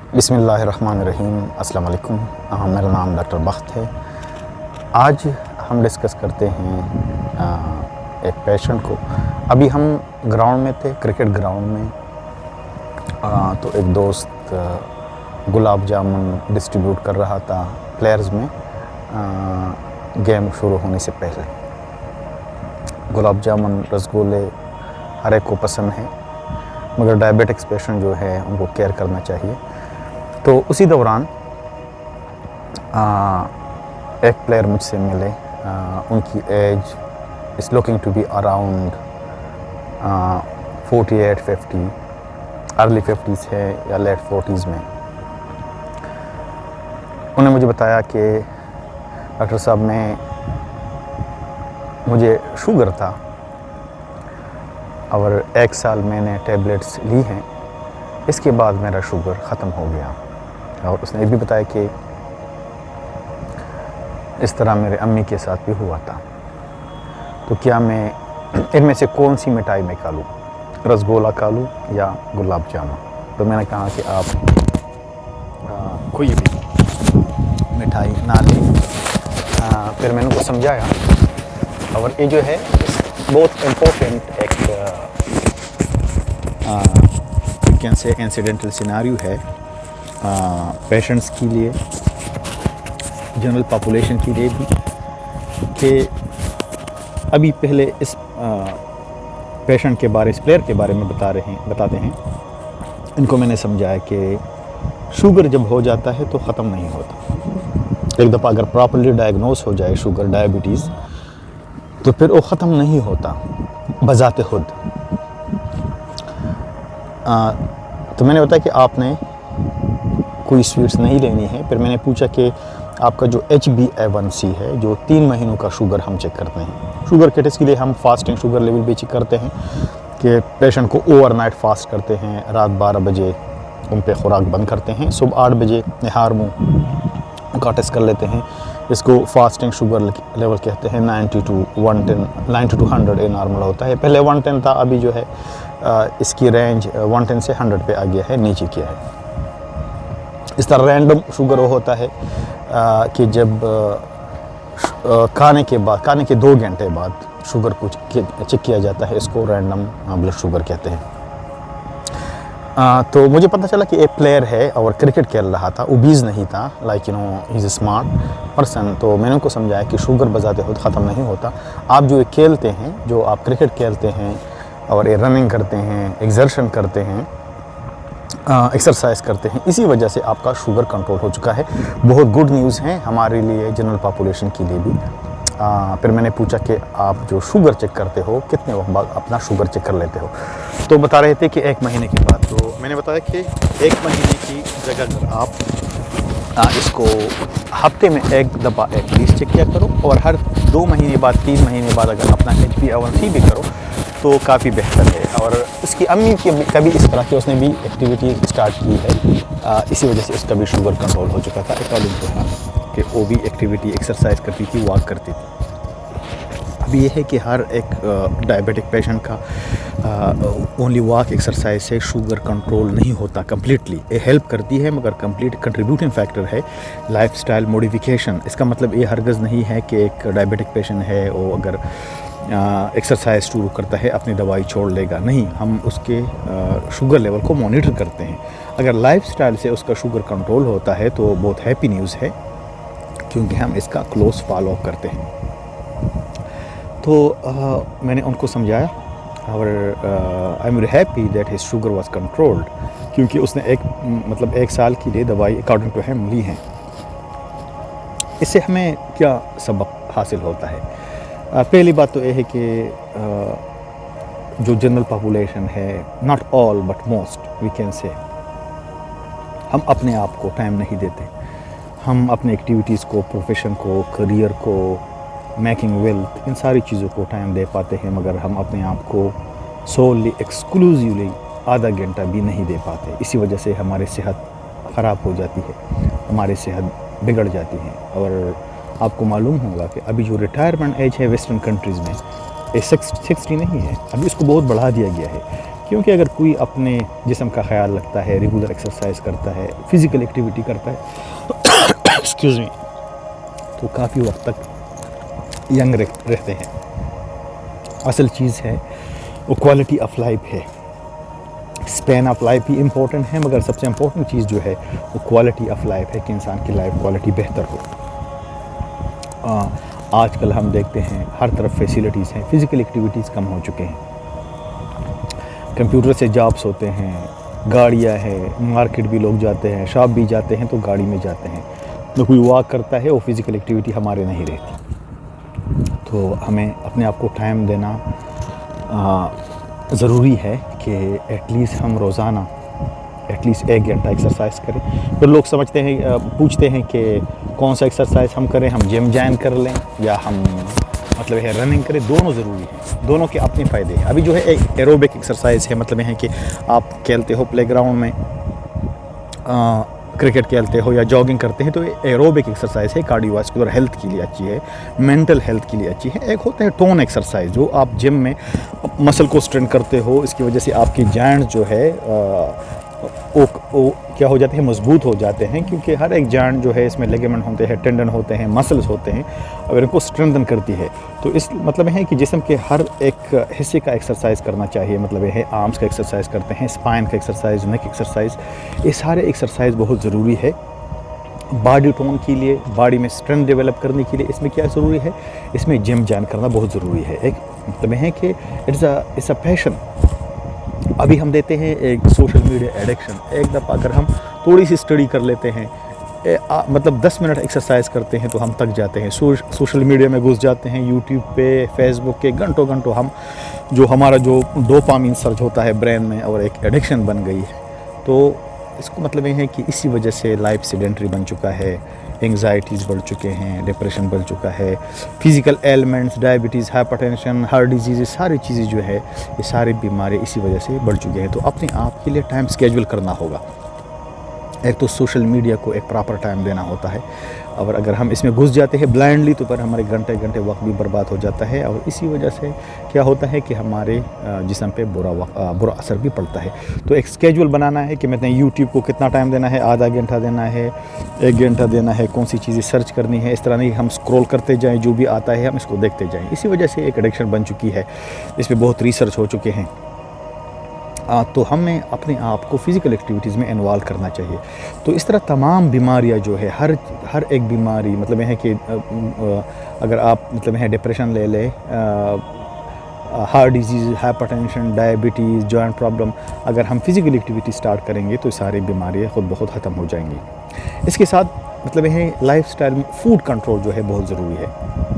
बिस्मिल्लाहिर्रहमानिर्रहीम। अस्सलाम वालेकुम। मेरा नाम डॉक्टर बख्त है। आज हम डिस्कस करते हैं एक पेशेंट को। अभी हम ग्राउंड में थे, क्रिकेट ग्राउंड में। तो एक दोस्त गुलाब जामुन डिस्ट्रीब्यूट कर रहा था प्लेयर्स में गेम शुरू होने से पहले। गुलाब जामुन, रसगुल्ले हर एक को पसंद है, मगर डायबिटिक्स पेशेंट जो है उनको केयर करना चाहिए। तो उसी दौरान एक प्लेयर मुझसे मिले। उनकी age is looking to be around 48-50, early 50s है या लेट 40s में। उन्होंने मुझे बताया कि डॉक्टर साहब मुझे शुगर था और 1 साल मैंने टैबलेट्स ली हैं, इसके बाद मेरा शुगर ख़त्म हो गया। और उसने ये भी बताया कि इस तरह मेरे अम्मी के साथ भी हुआ था। तो क्या मैं इनमें से कौन सी मिठाई मैं खा लूँ, रसगुल्ला खा लूँ या गुलाब जामुन? तो मैंने कहा कि आप कोई भी मिठाई ना लें। फिर मैंने उनको समझाया, और ये जो है बहुत इम्पोर्टेंट एक कैन से इंसिडेंटल सिनारियो है पेशेंट्स के लिए, जनरल पॉपुलेशन के लिए भी, कि अभी पहले इस पेशेंट के बारे, इस प्लेयर के बारे में बताते हैं। इनको मैंने समझाया कि शुगर जब हो जाता है तो ख़त्म नहीं होता। एक दफ़ा अगर प्रॉपर्ली डायग्नोस हो जाए शुगर, डायबिटीज़, तो फिर वो ख़त्म नहीं होता बज़ाते खुद। तो मैंने बताया कि आपने कोई स्वीट्स नहीं लेनी है। फिर मैंने पूछा कि आपका जो HbA1c है, जो 3 महीनों का शुगर हम चेक करते हैं, शुगर के टेस्ट के लिए हम फास्टिंग शुगर लेवल भी चेक करते हैं कि पेशेंट को ओवरनाइट फास्ट करते हैं, रात 12 बजे उन पे खुराक बंद करते हैं, सुबह 8 बजे निहार मुँह का टेस्ट कर लेते हैं। इसको फास्टिंग शुगर लेवल कहते हैं। 90 to 100 ये नॉर्मल होता है। पहले 110 था, अभी जो है इसकी रेंज 110 से 100 पे आ गया है, नीचे किया है। इस तरह रैंडम शुगर वो होता है कि जब खाने के 2 घंटे बाद शुगर कुछ चेक किया जाता है, इसको रैंडम ब्लड शुगर कहते हैं। तो मुझे पता चला कि एक प्लेयर है और क्रिकेट खेल रहा था, ओबीज़ नहीं था, like he is a smart person. तो मैंने उनको समझाया कि शुगर बजाते खुद ख़त्म नहीं होता। आप जो खेलते हैं, जो आप क्रिकेट खेलते हैं और ये रनिंग करते हैं, एक्सर्शन करते हैं, एक्सरसाइज करते हैं, इसी वजह से आपका शुगर कंट्रोल हो चुका है। बहुत गुड न्यूज़ है हमारे लिए, जनरल पॉपुलेशन के लिए भी। फिर मैंने पूछा कि आप जो शुगर चेक करते हो, कितने वक्त बाद अपना शुगर चेक कर लेते हो? तो बता रहे थे कि 1 महीने के बाद। तो मैंने बताया कि 1 महीने की जगह अगर आप इसको हफ्ते में 1 दफ़ा एटलीस्ट चेक किया करो, और हर 2 महीने बाद, 3 महीने बाद अगर अपना HbA1c भी करो तो काफ़ी बेहतर है। और उसकी अम्मी की कभी इस तरह की उसने भी एक्टिविटी स्टार्ट की है, इसी वजह से उसका भी शुगर कंट्रोल हो चुका था, अकॉर्डिंग टू हर, कि वो भी एक्टिविटी एक्सरसाइज करती थी, वॉक करती थी। अब ये है कि हर एक डायबिटिक पेशेंट का ओनली वॉक एक्सरसाइज से शुगर कंट्रोल नहीं होता कम्प्लीटली। ये हेल्प करती है, मगर कंप्लीट कंट्रीब्यूटिंग फैक्टर है लाइफस्टाइल मॉडिफिकेशन। इसका मतलब ये हरगज़ नहीं है कि एक डायबिटिक पेशेंट है वो अगर एक्सरसाइज शुरू करता है अपनी दवाई छोड़ लेगा, नहीं। हम उसके शुगर लेवल को मॉनिटर करते हैं। अगर लाइफस्टाइल से उसका शुगर कंट्रोल होता है तो बहुत हैप्पी न्यूज़ है, क्योंकि हम इसका क्लोज फॉलो अप करते हैं। तो मैंने उनको समझाया, और I am very happy that his sugar was controlled, क्योंकि उसने 1 साल के लिए दवाई अकॉर्डिंग टू हिम ली है। इससे हमें क्या सबक हासिल होता है? पहली बात तो यह है कि जो जनरल पॉपुलेशन है, not all but most we can say, हम अपने आप को टाइम नहीं देते। हम अपने एक्टिविटीज़ को, प्रोफेशन को, करियर को, मेकिंग वेल्थ, इन सारी चीज़ों को टाइम दे पाते हैं, मगर हम अपने आप को सोली एक्सक्लूसिवली आधा घंटा भी नहीं दे पाते। इसी वजह से हमारी सेहत ख़राब हो जाती है, हमारी सेहत बिगड़ जाती है। और आपको मालूम होगा कि अभी जो रिटायरमेंट एज है वेस्टर्न कंट्रीज़ में, ये 60 नहीं है, अभी इसको बहुत बढ़ा दिया गया है क्योंकि अगर कोई अपने जिस्म का ख्याल रखता है, रेगुलर एक्सरसाइज करता है, फिज़िकल एक्टिविटी करता है एक्सक्यूज़ मी, तो काफ़ी वक्त तक यंग रहते हैं। असल चीज़ है वो क्वालिटी ऑफ लाइफ है। स्पैन ऑफ लाइफ भी इम्पोर्टेंट है, मगर सबसे इम्पोर्टेंट चीज़ जो है वो क्वालिटी ऑफ लाइफ है कि इंसान की लाइफ क्वालिटी बेहतर हो। आजकल हम देखते हैं हर तरफ फैसिलिटीज़ हैं, फ़िज़िकल एक्टिविटीज़ कम हो चुके हैं। कंप्यूटर से जॉब्स होते हैं, गाड़ियाँ हैं, मार्केट भी लोग जाते हैं, शॉप भी जाते हैं तो गाड़ी में जाते हैं। तो कोई वॉक करता है, वो फ़िज़िकल एक्टिविटी हमारे नहीं रहती। तो हमें अपने आप को टाइम देना ज़रूरी है कि एटलीस्ट हम रोज़ाना एटलीस्ट 1 घंटा एक्सरसाइज करें। फिर लोग समझते हैं, पूछते हैं कि कौन सा एक्सरसाइज हम करें, हम जिम ज्वाइन कर लें या हम मतलब है रनिंग करें। दोनों ज़रूरी है, दोनों के अपने फ़ायदे हैं। अभी जो है एक एरोबिक एक्सरसाइज है, मतलब है कि आप खेलते हो प्लेग्राउंड में, क्रिकेट खेलते हो या जॉगिंग करते हैं, तो एरोबिक एक्सरसाइज है, कार्डियोवास्कुलर हेल्थ के लिए अच्छी है, मेंटल हेल्थ के लिए अच्छी है। एक होता है टोन एक्सरसाइज, जो आप जिम में मसल को स्ट्रेन करते हो, इसकी वजह से आपकी जॉइंट जो है वो क्या हो जाते हैं, मजबूत हो जाते हैं, क्योंकि हर एक जॉइंट जो है इसमें लिगामेंट होते हैं, टेंडन होते हैं, मसल्स होते हैं, अगर इनको स्ट्रेंथन करती है तो इस मतलब है कि जिस्म के हर एक हिस्से का एक्सरसाइज करना चाहिए। मतलब है आर्म्स का एक्सरसाइज करते हैं, स्पाइन का एक्सरसाइज, नेक एक्सरसाइज, ये सारे एक्सरसाइज बहुत ज़रूरी है बॉडी टोन के लिए, बॉडी में स्ट्रेंथ डेवलप करने के लिए। इसमें क्या ज़रूरी है, इसमें जिम ज्वाइन करना बहुत ज़रूरी है। एक मतलब है कि इट्स अ पैशन। अभी हम देते हैं एक सोशल मीडिया एडिक्शन। एक दफ़ा अगर हम थोड़ी सी स्टडी कर लेते हैं, मतलब 10 मिनट एक्सरसाइज करते हैं तो हम थक जाते हैं, सोशल मीडिया में घुस जाते हैं, यूट्यूब पे, फेसबुक के घंटों घंटों हम हमारा जो डोपामिन सर्च होता है ब्रेन में, और एक एडिक्शन बन गई है। तो इसको मतलब ये है कि इसी वजह से लाइफ सेडेंटरी बन चुका है, एंग्जाइटीज़ बढ़ चुके हैं, डिप्रेशन बढ़ चुका है, physical elements, diabetes, hypertension, heart disease, सारी चीज़ें जो है ये सारी बीमारी इसी वजह से बढ़ चुके हैं। तो अपने आप के लिए टाइम स्केड्यूल करना होगा। एक तो सोशल मीडिया को एक प्रॉपर टाइम देना होता है, और अगर हम इसमें घुस जाते हैं ब्लाइंडली तो फिर हमारे घंटे घंटे वक्त भी बर्बाद हो जाता है, और इसी वजह से क्या होता है कि हमारे जिस्म पे बुरा असर भी पड़ता है। तो एक स्केड्यूल बनाना है कि मैंने यूट्यूब को कितना टाइम देना है, आधा घंटा देना है, 1 घंटा देना है, कौन सी चीज़ें सर्च करनी है। इस तरह नहीं हम स्क्रॉल करते जाएँ, जो भी आता है हम इसको देखते जाएँ। इसी वजह से एक एडिक्शन बन चुकी है, इस पर बहुत रिसर्च हो चुके हैं। तो हमें अपने आप को फ़िज़िकल एक्टिविटीज़ में इन्वॉल्व करना चाहिए। तो इस तरह तमाम बीमारियां जो है, हर एक बीमारी मतलब है कि अगर आप मतलब है डिप्रेशन ले लें, heart disease, hypertension, diabetes, joint problem, अगर हम फ़िज़िकल एक्टिविटी स्टार्ट करेंगे तो सारी बीमारियाँ खुद बहुत ख़त्म हो जाएंगी। इसके साथ मतलब है लाइफस्टाइल में फूड कंट्रोल जो है बहुत ज़रूरी है।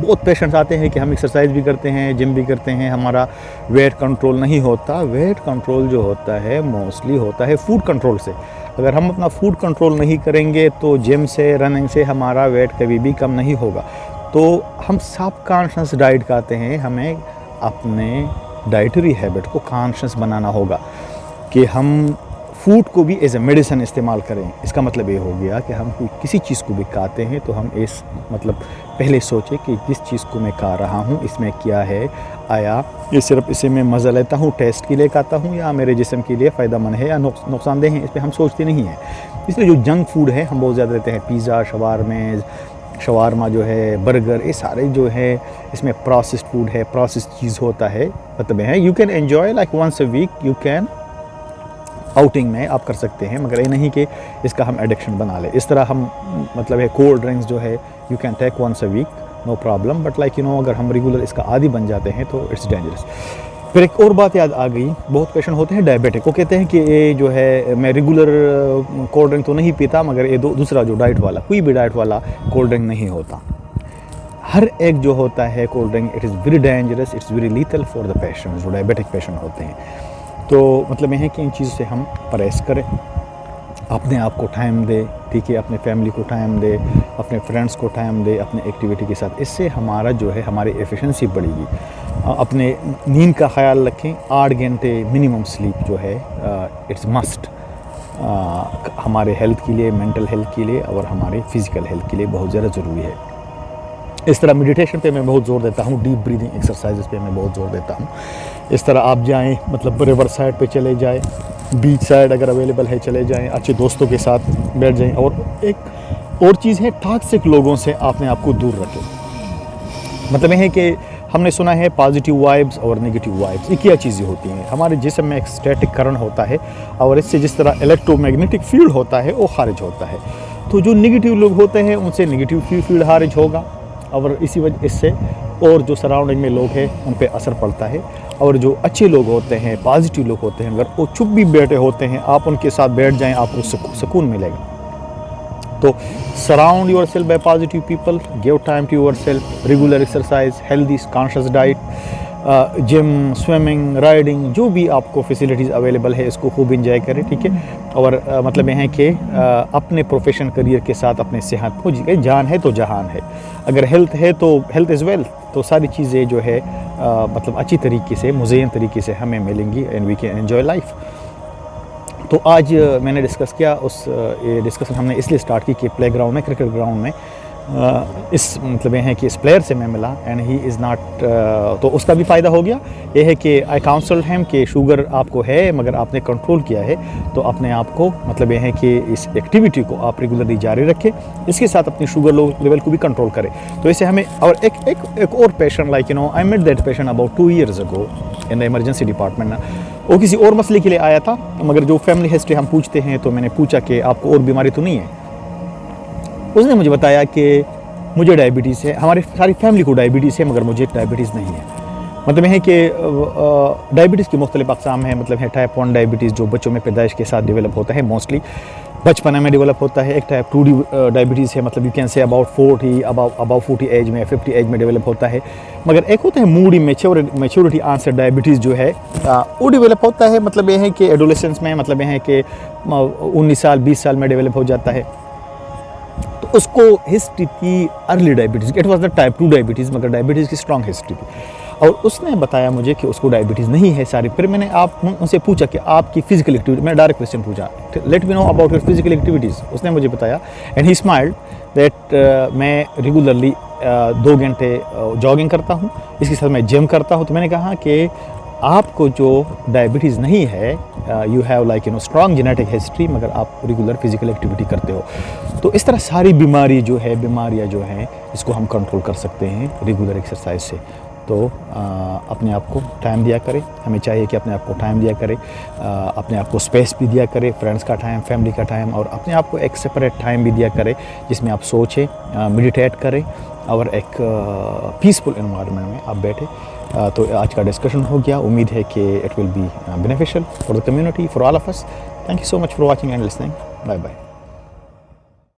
बहुत पेशेंट्स आते हैं कि हम एक्सरसाइज भी करते हैं, जिम भी करते हैं, हमारा वेट कंट्रोल नहीं होता। वेट कंट्रोल जो होता है मोस्टली होता है फूड कंट्रोल से। अगर हम अपना फूड कंट्रोल नहीं करेंगे तो जिम से, रनिंग से हमारा वेट कभी भी कम नहीं होगा। तो हम सब कॉन्शियस डाइट खाते हैं, हमें अपने डाइटरी हैबिट को कॉन्शियस बनाना होगा कि हम फूड को भी एज ए मेडिसिन इस्तेमाल करें। इसका मतलब ये हो गया कि हम कोई किसी चीज़ को भी खाते हैं तो हम इस मतलब पहले सोचें कि जिस चीज़ को मैं खा रहा हूँ इसमें क्या है, आया ये सिर्फ इसे मैं मज़ा लेता हूँ, टेस्ट के लिए खाता हूँ, या मेरे जिस्म के लिए फ़ायदेमंद है या नुकसानदेह है, इस पर हम सोचते नहीं हैं। इसलिए जो जंक फूड है हम बहुत ज़्यादा लेते हैं, पिज़्ज़ा, शवारमा जो है, बर्गर, ये सारे जो है इसमें प्रोसेस्ड फूड है, प्रोसेस्ड चीज़ होता है। मतलब है you can enjoy like once a week, you can outing में आप कर सकते हैं, मगर ये नहीं कि इसका हम एडिक्शन बना लें। इस तरह हम मतलब है कोल्ड ड्रिंक्स जो है you can take once a week, no problem, but like अगर हम रेगुलर इसका आदी बन जाते हैं तो इट्स डेंजरस। फिर एक और बात याद आ गई, बहुत पेशेंट होते हैं डायबिटिक, वो कहते हैं कि ये जो है मैं रेगुलर कोल्ड ड्रिंक तो नहीं पीता, मगर ये दूसरा जो डाइट वाला, कोई भी डाइट वाला कोल्ड ड्रिंक नहीं होता। हर एक जो होता है cold drink, it is very dangerous, it's very lethal for the patient जो डायबिटिक पेशेंट होते हैं। तो मतलब यह है कि इन चीज़ों से हम परहेज़ करें, अपने आप को टाइम दे, ठीक है, अपने फैमिली को टाइम दे, अपने फ्रेंड्स को टाइम दे, अपने एक्टिविटी के साथ। इससे हमारा जो है हमारी एफिशिएंसी बढ़ेगी। अपने नींद का ख्याल रखें, 8 घंटे मिनिमम स्लीप जो है इट्स मस्ट हमारे हेल्थ के लिए, मेंटल हेल्थ के लिए और हमारे फिज़िकल हेल्थ के लिए बहुत ज़्यादा ज़रूरी है। इस तरह मेडिटेशन पे मैं बहुत ज़ोर देता हूँ, डीप ब्रीदिंग एक्सरसाइजेस पे मैं बहुत ज़ोर देता हूँ, इस तरह आप जाएं, मतलब रिवर साइड पे चले जाएं, बीच साइड अगर अवेलेबल है चले जाएं, अच्छे दोस्तों के साथ बैठ जाएं। और एक और चीज़ है, टॉक्सिक लोगों से अपने आप को दूर रखें। मतलब यह है कि हमने सुना है पॉजिटिव वाइब्स और नेगेटिव वाइब्स, ये क्या चीज़ें होती हैं। हमारे जिस्म में एक स्टैटिक करंट होता है और इससे जिस तरह इलेक्ट्रोमैग्नेटिक फील्ड होता है वो खारिज होता है। तो जो नेगेटिव लोग होते हैं उनसे नेगेटिव फील्ड खारिज होगा और इसी वजह इससे और जो सराउंडिंग में लोग हैं उन पे असर पड़ता है। और जो अच्छे लोग होते हैं, पॉजिटिव लोग होते हैं, अगर वो चुप भी बैठे होते हैं, आप उनके साथ बैठ जाएं, आपको सुकून मिलेगा। तो surround yourself by positive people, give time to yourself, regular exercise, healthy conscious diet, gym, swimming, riding, जो भी आपको फैसिलिटीज़ अवेलेबल है इसको खूब इंजॉय करें, ठीक है। और मतलब यह है कि अपने प्रोफेशन करियर के साथ अपने सेहत को जी, जान है तो जहान है, अगर हेल्थ है तो हेल्थ इज़ वेल्थ। तो सारी चीज़ें जो है मतलब अच्छी तरीके से, मुज़य्यन तरीके से हमें मिलेंगी and we can enjoy life. तो आज मैंने डिस्कस किया, ये डिस्कशन हमने इसलिए स्टार्ट की कि प्लेग्राउंड में, क्रिकेट ग्राउंड में इस मतलब ये है कि इस प्लेयर से मैं मिला एंड ही इज़ नॉट, तो उसका भी फ़ायदा हो गया। ये है कि आई काउंसल हिम कि शुगर आपको है मगर आपने कंट्रोल किया है, तो अपने आप को मतलब ये है कि इस एक्टिविटी को आप रेगुलरली जारी रखें, इसके साथ अपनी शुगर लेवल को भी कंट्रोल करें। तो इसे हमें, और एक और patient like I met that patient about 2 years ago in the emergency department ना, वो किसी और मसले के लिए आया था, मगर जो फैमिली हिस्ट्री हम पूछते हैं तो मैंने पूछा कि आपको और बीमारी तो नहीं है। उसने मुझे बताया कि मुझे डायबिटीज़ है, हमारी सारी फैमिली को डायबिटीज़ है मगर मुझे डायबिटीज़ नहीं है। मतलब यह है कि डायबिटीज़ की मुख्तलिफ अक़साम है, मतलब है टाइप 1 डायबिटीज़ जो बच्चों में पैदाइश के साथ डेवलप होता है, मोस्टली बचपन में डेवलप होता है। एक टाइप 2 डायबिटीज़ है, मतलब you can say about 40 about 40 age में, 50 एज में डेवलप होता है। मगर एक होता है मूडी मैच्योरिटी आंसर डायबिटीज़ जो है वो डेवलप होता है, मतलब यह है कि एडोलेसेंस में, मतलब यह है कि 19 साल 20 साल में डेवलप हो जाता है। तो उसको हिस्ट्री थी early diabetes, it was the type 2 diabetes, मगर डायबिटीज़ की स्ट्रॉन्ग हिस्ट्री थी। और उसने बताया मुझे कि उसको डायबिटीज़ नहीं है सारी। फिर मैंने उनसे पूछा कि आपकी फिजिकल एक्टिविटी, मैंने डायरेक्ट क्वेश्चन पूछा, let me know about your physical activities. उसने मुझे बताया एंड ही स्माइल्ड दैट मैं रेगुलरली 2 घंटे जॉगिंग करता हूँ, इसके साथ मैं जिम करता हूँ। तो मैंने कहा कि आपको जो डायबिटीज़ नहीं है, you have like strong genetic history, मगर आप रेगुलर फिजिकल एक्टिविटी करते हो। तो इस तरह सारी बीमारियाँ जो हैं इसको हम कंट्रोल कर सकते हैं रेगुलर एक्सरसाइज से। तो अपने आप को टाइम दिया करें, हमें चाहिए कि अपने आप को टाइम दिया करें, अपने आप को स्पेस भी दिया करें, फ्रेंड्स का टाइम, फैमिली का टाइम, और अपने आप को एक सेपरेट टाइम भी दिया करें जिसमें आप सोचें, मेडिटेट करें और एक पीसफुल एनवायरनमेंट में आप बैठे। तो आज का डिस्कशन हो गया, उम्मीद है कि it will be beneficial for the community, for all of us. Thank you so much for watching and listening. Bye bye.